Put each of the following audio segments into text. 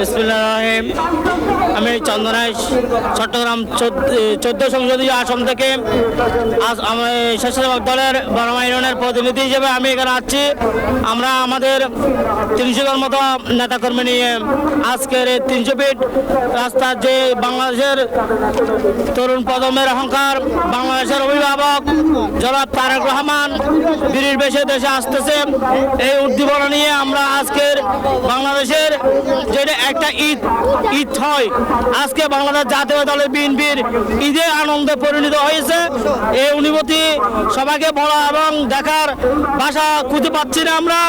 বিসমিল্লাহির রহমানির রহিম। আমি চন্দনাইশ চট্টগ্রাম 14 সংসদীয় আসন থেকে আজ আমি স্বেচ্ছাসেবক দলের বড়মা ইউনিয়নের প্রতিনিধি হিসেবে আমি এখানে আছি। আমরা আমাদের 300 মতো নেতাকর্মী নিয়ে আজকের এই 300 ফিট রাস্তার যে বাংলাদেশের তরুণ প্রজন্মের অহংকার, বাংলাদেশের অভিভাবক জনাব তারেক রহমান বীরের বেশে দেশে আসতেছে, এই উদ্দীপনা নিয়ে আমরা আজকের বাংলাদেশের যেটা একটা ঈদ হয়, আজকে বাংলাদেশ জাতীয় দলের বিএনপির ঈদে আনন্দে পরিণত হয়েছে। এই অনুভূতি সবাইকে বলা এবং দেখার ভাষা খুঁজে পাচ্ছি না। আমরা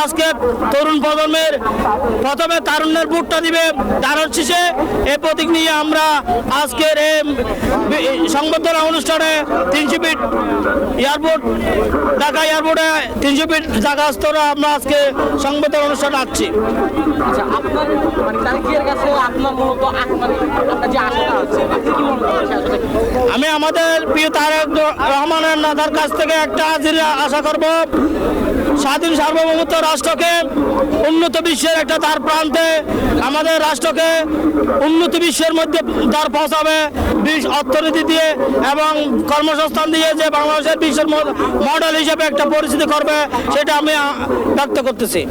আজকে তরুণ প্রজন্মের প্রথমে তারুণ্যের ভোটটা দিবে দারুণ শেষে এই প্রতীক নিয়ে আমরা আজকের এই সংবর্ধনা অনুষ্ঠানে 300 ফিট এয়ারপোর্ট ঢাকা এয়ারপোর্টে 300 ফিট জায়গা স্তরে আমরা আজকে সংবর্ধনা অনুষ্ঠানে আসছি। আচ্ছা, আপনার মানে তারেকের কাছে আপনার মূলত আপনার যে আশাটা আছে, আপনি কি মনে করেন সেই আশাটা কি? আমি আমাদের প্রিয় তারেক রহমানের নেতার কাছ থেকে একটা হাজির আশা করব, স্বাধীন সার্বভৌমত্ব রাষ্ট্রকে উন্নত বিশ্বের একটা দ্বার প্রান্তে আমাদের রাষ্ট্রকে উন্নত বিশ্বের মধ্যে দ্বার পৌঁছাবে অর্থনীতি দিয়ে এবং কর্মসংস্থান দিয়ে, যে বাংলাদেশের বিশ্বের মডেল হিসেবে একটা পরিস্থিতি করবে, সেটা আমি ব্যক্ত করতেছি।